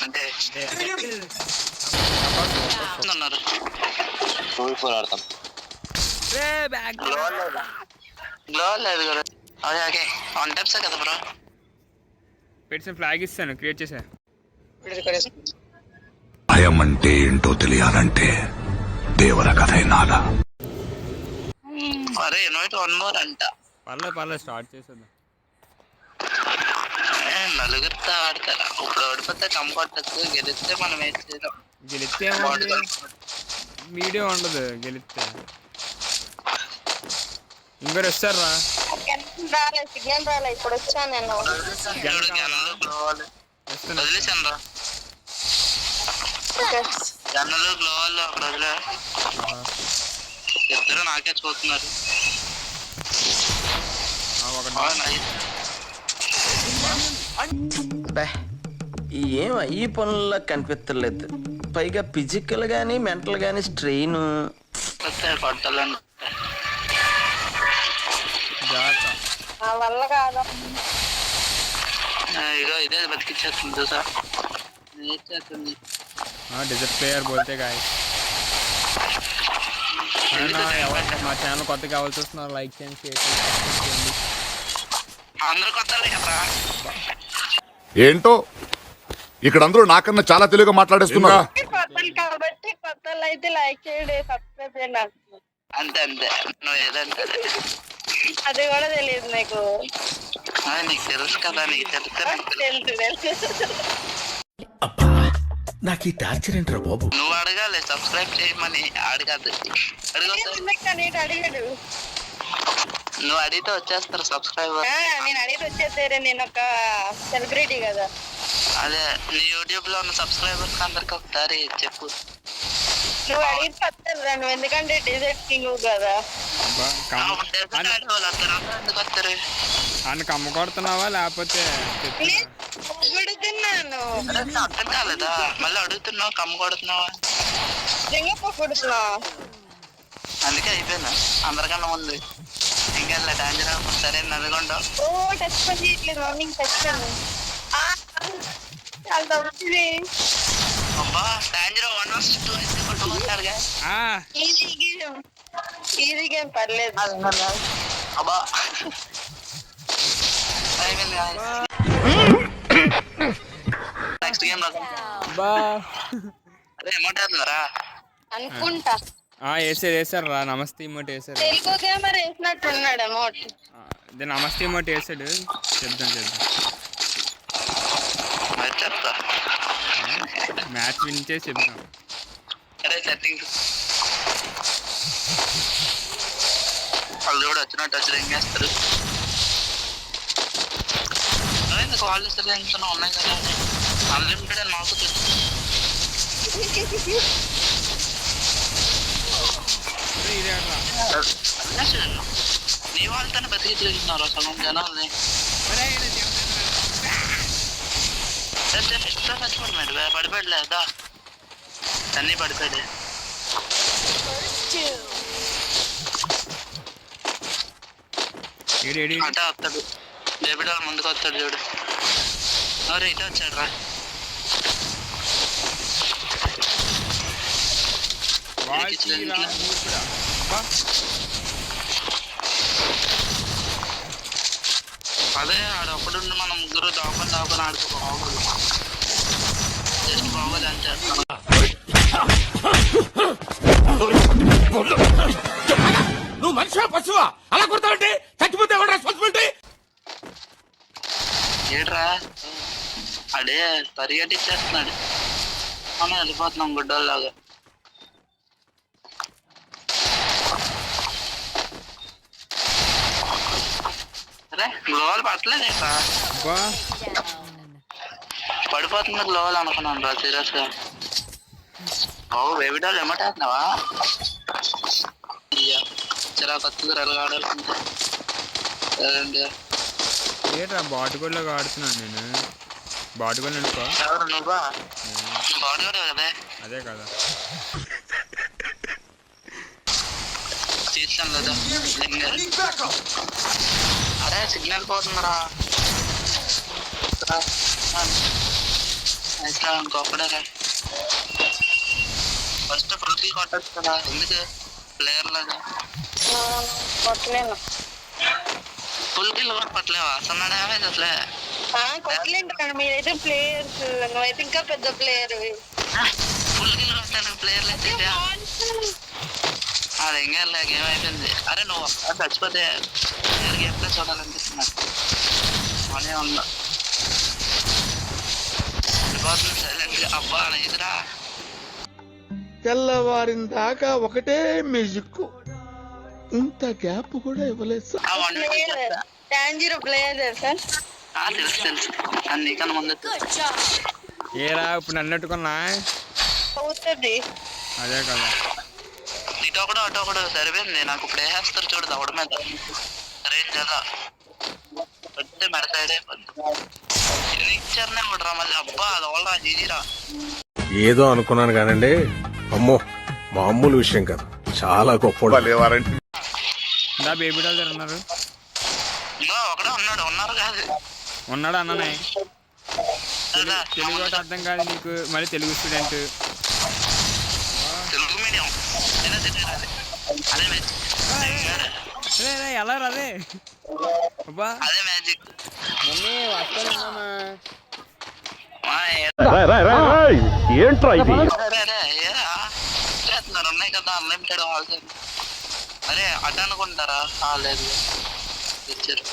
అంటే ఉన్నారు ఆడతాం గ్లో లేదు కదా. ఓకే ఓకే వన్ టైప్సే కదా బ్రో. పెట్టిన ఫ్లాగ్ ఇస్తాను, క్రియేట్ చేసా. భయం అంటే ఏంటో తెలియాలంటే దేవర కథ నాలా. అరే ఇన్వైట్ వన్ మోర్ అంట. పర్లేదు స్టార్ట్ చేసేద్దాం. నలుగురితో ఆడతారా? ఇప్పుడు ఓడిపోతే కంఫర్ట్ గెలిస్తే మనం ఏం చేయలేం. గెలిస్తే వీడియో ఉండదు గెలిస్తే. ఇంకోరు వస్తారా? సిగ్నల్ రాలే, ఇప్పుడు వచ్చాను నేను. వదిలేసాను రా జన్నలు గ్లో వాళ్ళు అక్కడ వదిలే. ఇద్దరు నాకే చూస్తున్నారు. ఏం ఈ పనుల్లో కనిపించలేదు. పైగా ఫిజికల్ గానీ మెంటల్ గానీ స్ట్రెయిన్. పట్టాలని వల్ల కాదు. ఇగో ఇదే బతికిచ్చేస్తుంది చూసా. డిజర్ట్ ప్లేయర్ బోల్తే గాయ్. మా ఛానల్ కొత్తగా కావాల్సి వస్తున్నారు, లైక్ చేయండి, షేర్ చేయండి. అందరు కొత్త కదా ఏంటో ఇక్కడ అందరూ నాకన్నా చాలా తెలుగుగా మాట్లాడేస్తున్నారు. కొత్తలు కాబట్టి కొత్తలు అయితే లైక్ చేయండి, సబ్స్క్రైబ్ చేయండి. అంతే అంతే, నువ్వు ఏదంటే అది కూడా తెలియదు నీకు. నీకు తెలుసు కదా, నీకు తెలుసు. నాకు ఈ టార్చర్ ఏంట్రా బాబు. నువ్వు అడగాలి సబ్స్క్రైబ్ చేయమని. అడగద్దు, అడిగాడు. నువ్వు అడిగితే వచ్చేస్తారు సబ్స్క్రైబర్. నేను అడిగితే వచ్చేసారే, నేను ఒక సెలబ్రిటీ కదా. అదే నీ యూట్యూబ్ లో ఉన్న సబ్స్క్రైబర్స్ అందరికి ఒకసారి చెప్పు. నువ్వు అడిగితే వస్తారు, నువ్వు ఎందుకంటే డిజర్ట్ కింగ్ కదా. ఎందుకు వస్తారు? ఆయనకు అమ్మ కొడుతున్నావా లేకపోతే అడుగుతున్నాను? అర్థం కాలేదా? మళ్ళీ అడుగుతున్నావు కమ్మ కొడుతున్నావా? కొడుతున్నా, అందుకే అయిపోయినా అందరికన్నా ఉంది. ఇంకా డేంజర్. సరే నల్గొండ టచ్ పని చేయట్లేదు. మార్నింగ్ టచ్ పని చాలా తప్పుతుంది. అబ్బా డేంజర్ 1 ఈజీ గేమ్ పర్లేదు. అబ్బా నెక్స్ట్ గేమ్ అదే అమౌంట్ వేస్తున్నారా అనుకుంటా. వేసారు రా. నమస్తే ఇమోట్ వేసారు. తెలుగు గేమర్ వేసినట్టున్నాడు అమౌంట్. నమస్తే ఇమోట్ వేసాడు. చెప్దాం చెప్తా. మ్యాచ్ విన్ చేసి చెప్తాం. అరే సెట్టింగ్ వాళ్ళు కూడా వచ్చినట్టు వచ్చి ఏం చేస్తారు? ఎందుకు వాళ్ళు ఎంత ఉన్నాయి కదా, అన్లిమిటెడ్ అని మాకు తెలుసు. నీ వాళ్ళతోనే బతికి తిరుగుతున్నారు సగం జనాల్ని. చచ్చిపోతున్నాడు, పడిపోయలేదా? అన్నీ పడిపోయాడు. అంటే వస్తాడు డేబిడ్ వాళ్ళు ముందుకు వస్తాడు చూడు. ఇటే వచ్చాడు రా. అదే ఆడొక్కడు మనం ముగ్గురు దాకొని ఆడుకో బాగోదు. జస్ట్ బాగోదు అంటే నువ్వు మనిషివా పశువా అలా కొడతావంటే? చచ్చిపోతే ఎవరు రెస్పాన్సిబిలిటీ? ఏడ్రా అడే పరిగెట్టిచ్చేస్తున్నాడు. మనం వెళ్ళిపోతున్నాం గుడ్డోల్లాగా. అరే గ్లోవల్ పట్టలేదేంట్రా? పడిపోతుంది గ్లోవల్ అనుకున్నాను రా సీరియస్ గా. బేబిడాల్ ఏమంటేస్తున్నావా? చిరాకు వస్తుంది రెలగాడాల్సిందే. ఏంట్రా బాటుగోడ్లో ఆడుతున్నాను నేను. బాటుగోడ్ అనుకో. ఎవరు నువ్వా? బాటుగోడే కదా. అదే కదా తీసాను కదా. అరే సిగ్నల్ పోతుందిరా. ఎట్లా ఇంకొకడే ఫస్ట్ ప్రతి కొట్టచ్చు కదా, ఎందుకు ప్లేయర్ లాగా కొట్టలేను. ఫుల్ కిల్ కూడా కొట్టలేవా? అసలు డ్యామేజ్ అసలే కొట్టలేను కానీ మీరైతే ప్లేయర్స్, నువ్వైతే ఇంకా పెద్ద ప్లేయర్. ఫుల్ కిల్ కొట్టాను ప్లేయర్లు అయితే. అది ఇంకా గేమ్ అయిపోయింది. అరే నువ్వు ఒక్కసారి చచ్చిపోతే గేమ్ ప్లే చూడాలనిపిస్తున్నా. అనే ఉన్నా సైలెంట్ అబ్బా ఎదురా. తెల్లవారిన దాకా ఒకటే మ్యూజిక్, ఇంత గ్యాప్ కూడా ఇవ్వలేదు. టాంజిరో ప్లేయర్ సార్. తెలుసు తెలుసు, నీకన్నా ముందు ఏరా ఇప్పుడు అన్నట్టుకున్నా అవుతుంది. అదే కదా, ఇటు ఒకడు అటు ఒకడు సరిపోయింది. నాకు ఇప్పుడు వేసేస్తారు చూడు దవడ మీద రేంజ్ అలా వస్తే మెడ సైడ్ అయిపోద్ది. ఇచ్చారనే ఒకటి మళ్ళీ అబ్బా అది వాళ్ళ జీజీరా. ఏదో అనుకున్నాను కానండి, అమ్మో మామూలు విషయం కాదు, చాలా గొప్ప. దా బేబీ డాల్ దగ్గర ఉన్నారు. ఇంకా ఒకడే ఉన్నాడు, ఉన్నారు కాదు ఉన్నాడు అన్ననే. తెలుగు ఒకటి అర్థం కాదు నీకు, మళ్ళీ తెలుగు స్టూడెంట్. తెలుగు మీడియం అదే ఎలా రాదే అబ్బా, అదే మ్యాజిక్. మమ్మీ వస్తానమ్మా. ఏంట్రా ఇది? చేస్తున్నారు ఉన్నాయి కదా అన్లిమిటెడ్ హాల్స్. అరే అటు అనుకుంటారా? లేదు ఇచ్చారు.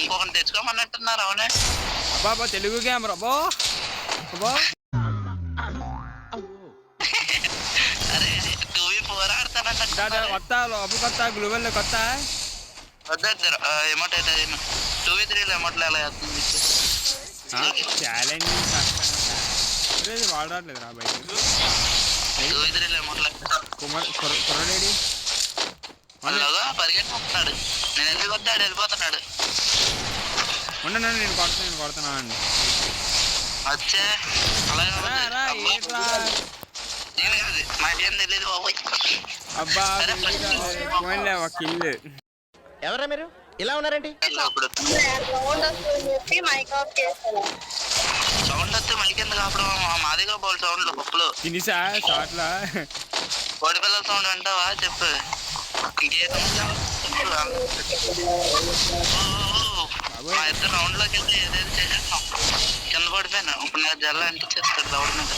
ఇంకొకటి తెచ్చుకోమన్నట్టున్నారు. అవునే అబ్బా తెలుగు కెమెరా అబ్బా అబ్బా. అరే 2v4 ఆడతానన్న కొత్త అప్పు కొత్త గ్లూవల్ కొత్త వద్దారు ఎమౌంట్ అయితే 2v3 ఎమౌంట్లు ఎలా చేస్తుంది ఛాలెంజ్ వాడు రావట్లేదు రా బయట. 2v3 ఎమౌంట్లు కుర్రడేడి అలాగా పరిగెట్టుకుంటున్నాడు. నేను ఎందుకు వద్దాడు వెళ్ళిపోతున్నాడు. ఉండండి నేను కొడుతున్నా అండి. వచ్చే అలాగే నేను కాదు నాకేం తెలియదు బాబోయ్. అబ్బా పోయిలే ఒక కిల్. ఎవరా మీరు ఇలా ఉన్నారండి? ఇప్పుడు సౌండ్ వస్తే మైక్ ఎందుకు ఆపడం? మాదిగా పోల్ సౌండ్లు పప్పులు తినిసా షార్ట్లా కోడి పిల్లల సౌండ్ అంటావా? చెప్పు ఇంకే మా ఇద్దరు రౌండ్ లోకి వెళ్తే ఏదేది చేసేస్తాం. కింద పడిపోయాను. ఇప్పుడు నాకు జల్ల అనిపించేస్తాడు దౌడ మీద.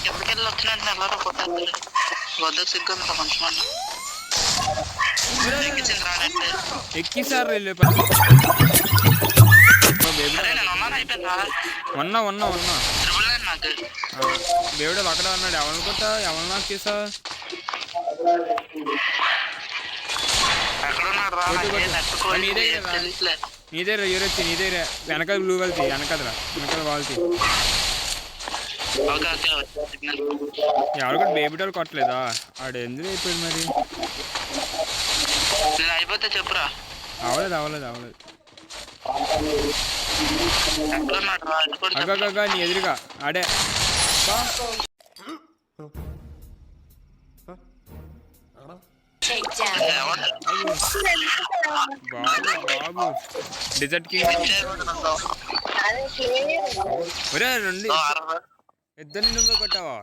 కిందకి వెళ్ళి వచ్చినట్టు ఎవరో కొట్టారు. వద్దకు సిగ్గుంది కొంచెం అన్న ఎక్కించింది రానంటే ఎక్కిసారు వెళ్ళి. నేను ఉన్నాను అయిపోయిందా? ఉన్నా ట్రిపుల్ నైన్ నాకు దేవుడు అక్కడే ఉన్నాడు. ఎవరిని కొట్టా ఎవరు నాకు చేసా? ఎక్కడున్నాడు రా? నీదే యూరొచ్చి నీదే వెనకాల బ్లూ వెళ్తాయి. వెనకదరా వెనకాల వాళ్తి ఎవరు కూడా బేబీ డాల్ కొట్టలేదా? ఆడు ఎందుకు అయిపోయింది మరి? నేను అయిపోతే చెప్పురా. అవలేదు ఎక్కడున్నాడు రా? అగ్గ నీ ఎదురుగా ఆడే. బాబు డిజర్ట్ కింగ్ ఒరే రెండు ఇద్దరిని నువ్వే కొట్టావా?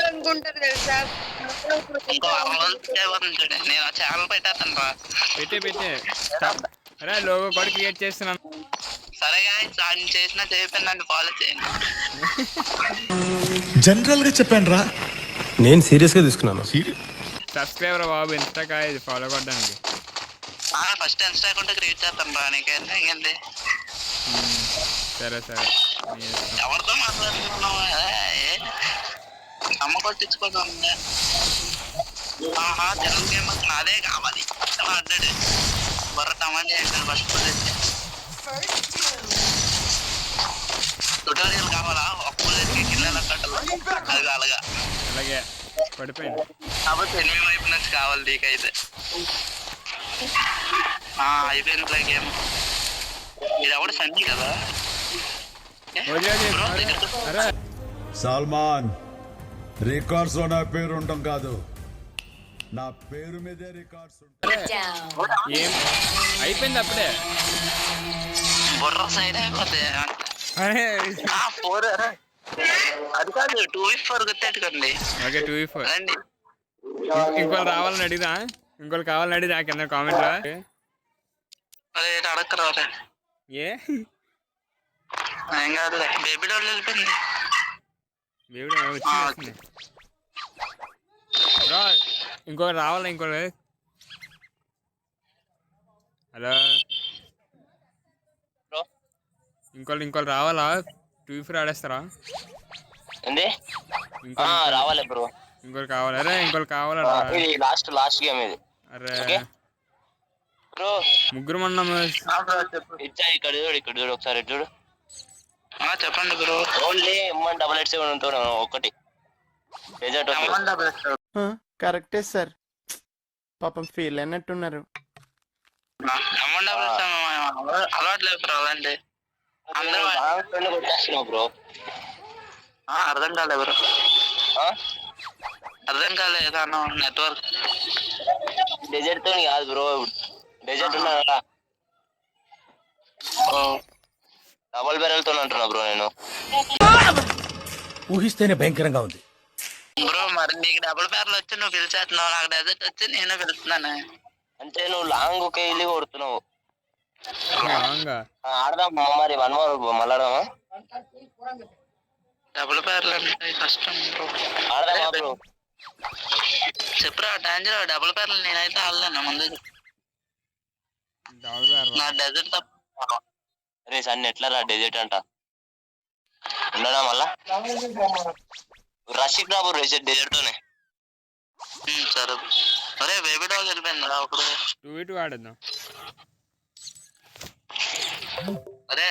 అనుకుంటారు తెలుసా? నేను ఛానల్ పెట్టేస్తాను రా. పెట్టే అరే లోగో కూడా క్రియేట్ చేస్తున్నాను. సరేగా చేసిన చెప్పిందండి ఫాలో చేయండి. జనరల్ గా చెప్పాను రా, నేను సీరియస్ గా తీసుకున్నాను. సబ్స్క్రైబర్ బాబు ఇన్స్టాకా ఇది ఫాలో కొట్టడానికి. ఫస్ట్ ఇన్స్టా అకౌంట్ క్రియేట్ చేస్తాను రా. నీకైతే ఇంకేంది? సరే ఎవరితో మాట్లాడుతున్నావు? అమ్మ కొట్టించుకోవడం తెలుగు గేమ్ నాదే కావాలి అడ్డాడు బర్ర టమాటా వేసాను ఫస్ట్ ట్యుటోరియల్ కావాలా? ఒక్క కింద కట్టలు అది అలాగా అలాగే పడిపోయింది కాబట్టి ఎనిమిది వైపు నుంచి కావాలి నీకైతే. అయిపోయింది ప్లే గేమ్. ఇది ఎవడు సంజీ కదా? సల్మాన్ రికార్డ్స్ లో నా పేరు ఉండటం కాదు, నా పేరు మీదే రికార్డ్స్ ఉంటాయి. ఏం అయిపోయింది అప్పుడే. బుర్ర సైడ్ అయిపోతే అరే 4 అది కాదు 2v4 గుర్తెట్టుకోండి. Okay 2v4. రండి. ఇంకోళ్ళు రావాలని అడిగిదా, ఇంకోళ్ళు కావాలని అడిగిదా కింద కామెంట్ రా. అరే అడక్కరా ఏ ఏం కాదులే, బేబీ డోల్ వెళ్ళిపోయింది. దేవుడు వచ్చింది. ఇంకోటి రావాలా, ఇంకోటి. హలో ఇంకోళ్ళు రావాలా? 2v4 ఆడేస్తారా? రావాలి బ్రో, ఇంకోటి కావాలి. అరే ఇంకోళ్ళు కావాలా? లాస్ట్ గేమ్ ఇది. అరే బ్రో ముగ్గురు ఉన్నాము. ఇక్కడ చూడు ఒకసారి చూడు. చెప్పండి బ్రో. ఓన్లీ M1 ఒకటి డెజర్ట్. కరెక్టే సార్, పాపం ఫీల్ అయినట్టున్నారు. అలవాట్లేదు బ్రో అలాంటి. అందరూ కొట్టేస్తున్నావు బ్రో. అర్థం కాలే బ్రో, అర్థం కాలేదు అన్న. నెట్వర్క్ డెజర్ట్ తో కాదు బ్రో, డెజర్ట్ ఉన్నా కదా, డబల్ బ్యారెల్ తో అంటున్నా బ్రో నేను. ఊహిస్తేనే భయంకరంగా ఉంది. బ్రో మరి నీకు డబుల్ పేర్లు వచ్చి నువ్వు పిలిచేస్తున్నావు, నాకు డెజర్ట్ వచ్చి నేను పిలుస్తున్నాను. అంటే నువ్వు లాంగ్ ఒక ఇల్లు కొడుతున్నావు. రాంగా ఆడదాం మరి 1 more మళ్ళాడదామా? డబుల్ పేర్లు అంటే కష్టం బ్రో. ఆడదామా బ్రో? చెప్పురా డాంజర్, డబుల్ పేర్లు నేనైతే ఆడలేను ముందు. నా డెజర్ట్ తప్ప. రే సన్ని ఎట్లా రా డెజర్ట్ అంట ఉండడా మళ్ళా రషిక్ రాబు డెజర్ట్ తోనే. సరే. అరే బేబీ డాగ్ వెళ్ళిపోయింది రా ఒకడు. 2v2 ఆడేద్దాం. అరే